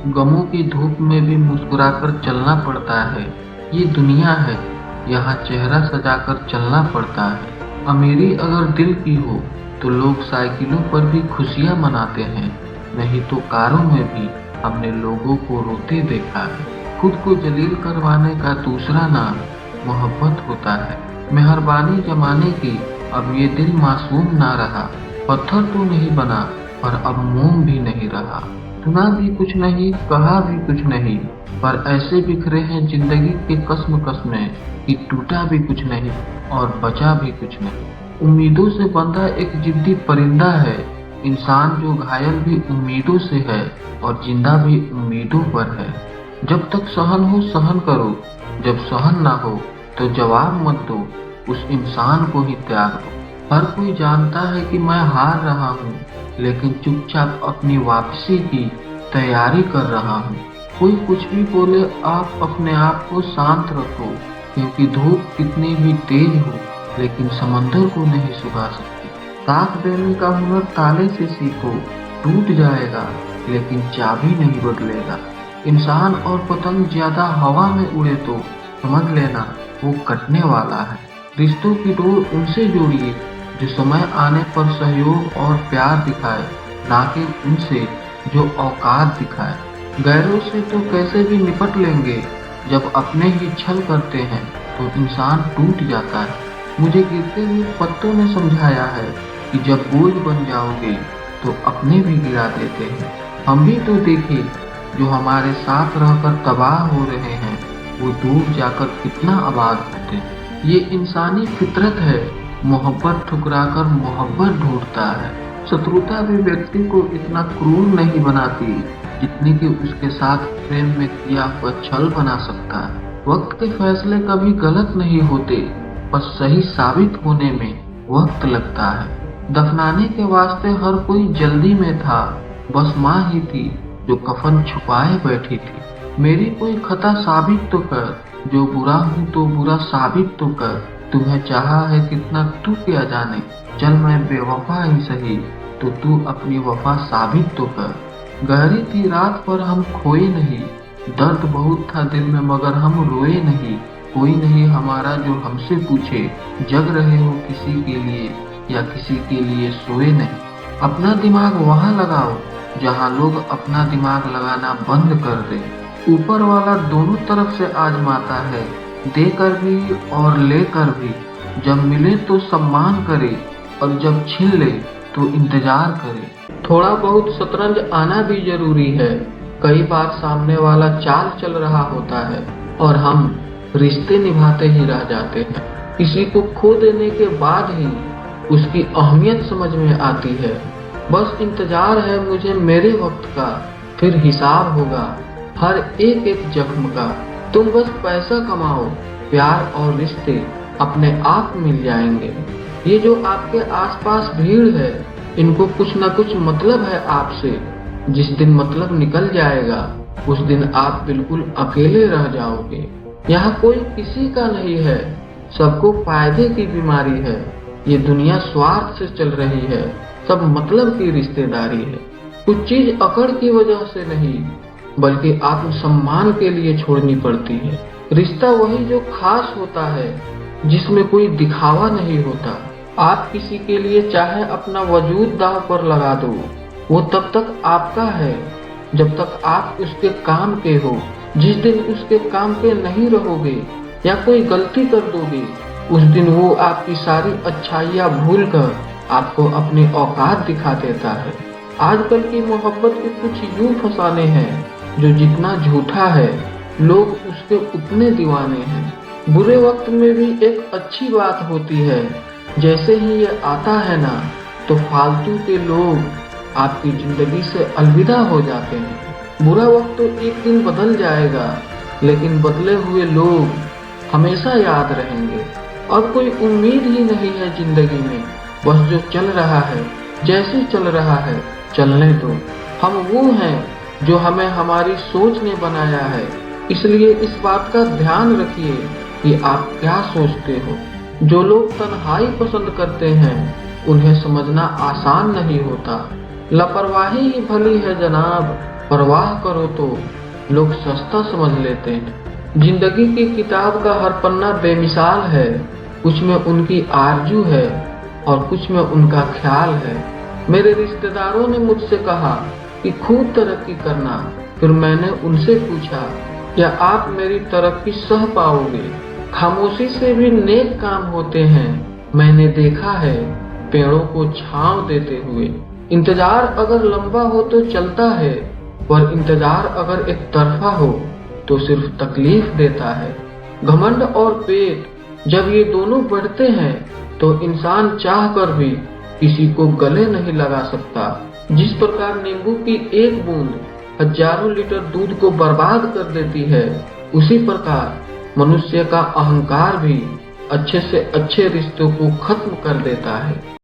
गमों की धूप में भी मुस्कुराकर चलना पड़ता है। ये दुनिया है, यहाँ चेहरा सजाकर चलना पड़ता है। अमीरी अगर दिल की हो तो लोग साइकिलों पर भी खुशियाँ मनाते हैं, नहीं तो कारों में भी हमने लोगों को रोते देखा है। खुद को जलील करवाने का दूसरा नाम मोहब्बत होता है। मेहरबानी जमाने की, अब ये दिल मासूम ना रहा। पत्थर तो नहीं बना पर अब मोम भी नहीं रहा। सुना भी कुछ नहीं, कहा भी कुछ नहीं, पर ऐसे बिखरे हैं जिंदगी के कस्म कस्में कि टूटा भी कुछ नहीं और बचा भी कुछ नहीं। उम्मीदों से बंधा एक जिद्दी परिंदा है इंसान, जो घायल भी उम्मीदों से है और जिंदा भी उम्मीदों पर है। जब तक सहन हो सहन करो, जब सहन ना हो तो जवाब मत दो, उस इंसान को ही त्याग दो। हर कोई जानता है कि मैं हार रहा हूँ, लेकिन चुपचाप अपनी वापसी की तैयारी कर रहा हूँ। कोई कुछ भी बोले, आप अपने आप को शांत रखो, क्योंकि धूप कितनी भी तेज हो लेकिन समंदर को नहीं सुखा सकती। साथ देने का हुनर ताले से सीखो, टूट जाएगा लेकिन चाबी नहीं बदलेगा। इंसान और पतंग ज्यादा हवा में उड़े तो समझ लेना वो कटने वाला है। रिश्तों की डोर उनसे जोड़िए जो समय आने पर सहयोग और प्यार दिखाए, ना कि उनसे जो औकात दिखाए। गैरों से तो कैसे भी निपट लेंगे, जब अपने ही छल करते हैं तो इंसान टूट जाता है। मुझे गिरते हुए पत्तों ने समझाया है कि जब बोझ बन जाओगे तो अपने भी गिरा देते हैं। हम भी तो देखें, जो हमारे साथ रहकर तबाह हो रहे हैं वो दूर जाकर कितना आबाद होते हैं। ये इंसानी फितरत है, मोहब्बत ठुकराकर मोहब्बत ढूंढता है। शत्रुता भी व्यक्ति को इतना क्रूर नहीं बनाती जितनी कि उसके साथ प्रेम में किया हुआ छल बना सकता है। वक्त के फैसले कभी गलत नहीं होते, बस सही साबित होने में वक्त लगता है। दफनाने के वास्ते हर कोई जल्दी में था, बस माँ ही थी जो कफन छुपाए बैठी थी। मेरी कोई खता साबित तो कर, जो बुरा हूँ तो बुरा साबित तो कर। तुम्हें चाहा है कितना तू क्या जाने, चल मैं बेवफा ही सही तो तू अपनी वफा साबित तो कर। गहरी थी रात पर हम खोए नहीं, दर्द बहुत था दिल में मगर हम रोए नहीं। कोई नहीं हमारा जो हमसे पूछे, जग रहे हो किसी के लिए या किसी के लिए सोए नहीं। अपना दिमाग वहाँ लगाओ जहाँ लोग अपना दिमाग लगाना बंद कर दे। ऊपर वाला दोनों तरफ से आजमाता है, देकर भी और लेकर भी। जब मिले तो सम्मान करे और जब छीन ले तो इंतजार करे। थोड़ा बहुत शतरंज आना भी जरूरी है। कई बार सामने वाला चाल चल रहा होता है और हम रिश्ते निभाते ही रह जाते हैं। किसी को खो देने के बाद ही उसकी अहमियत समझ में आती है। बस इंतजार है मुझे मेरे वक्त का, फिर हिसाब होगा हर एक एक जख्म का। तुम बस पैसा कमाओ, प्यार और रिश्ते अपने आप मिल जाएंगे। ये जो आपके आसपास भीड़ है, इनको कुछ न कुछ मतलब है आपसे। जिस दिन मतलब निकल जाएगा उस दिन आप बिल्कुल अकेले रह जाओगे। यहाँ कोई किसी का नहीं है, सबको फायदे की बीमारी है। ये दुनिया स्वार्थ से चल रही है, सब मतलब की रिश्तेदारी है। कुछ चीज अकड़ की वजह से नहीं बल्कि आत्मसम्मान के लिए छोड़नी पड़ती है। रिश्ता वही जो खास होता है, जिसमें कोई दिखावा नहीं होता। आप किसी के लिए चाहे अपना वजूद दांव पर लगा दो, वो तब तक आपका है जब तक आप उसके काम के हो। जिस दिन उसके काम के नहीं रहोगे या कोई गलती कर दोगे, उस दिन वो आपकी सारी अच्छाइयाँ भूल कर आपको अपनी औकात दिखा देता है। आजकल की मोहब्बत के कुछ यूं फसाने हैं जो जितना झूठा है लोग उसके उतने दीवाने हैं। बुरे वक्त में भी एक अच्छी बात होती है, जैसे ही ये आता है ना तो फालतू के लोग आपकी जिंदगी से अलविदा हो जाते हैं। बुरा वक्त तो एक दिन बदल जाएगा, लेकिन बदले हुए लोग हमेशा याद रहेंगे। अब कोई उम्मीद ही नहीं है जिंदगी में, बस जो चल रहा है जैसे चल रहा है चलने दो। हम वो हैं जो हमें हमारी सोच ने बनाया है, इसलिए इस बात का ध्यान रखिए कि आप क्या सोचते हो। जो लोग तन्हाई पसंद करते हैं उन्हें समझना आसान नहीं होता। लापरवाही ही भली है जनाब, परवाह करो तो लोग सस्ता समझ लेते हैं। जिंदगी की किताब का हर पन्ना बेमिसाल है, कुछ में उनकी आरजू है और कुछ में उनका ख्याल है। मेरे रिश्तेदारों ने मुझसे कहा कि खूब तरक्की करना, फिर मैंने उनसे पूछा, क्या आप मेरी तरक्की सह पाओगे? खामोशी से भी नेक काम होते हैं, मैंने देखा है पेड़ों को छांव देते हुए। इंतजार अगर लंबा हो तो चलता है, पर इंतजार अगर एक तरफा हो तो सिर्फ तकलीफ देता है। घमंड और पेट जब ये दोनों बढ़ते हैं तो इंसान चाह कर भी किसी को गले नहीं लगा सकता। जिस प्रकार नींबू की एक बूंद हजारों लीटर दूध को बर्बाद कर देती है, उसी प्रकार मनुष्य का अहंकार भी अच्छे से अच्छे रिश्तों को खत्म कर देता है।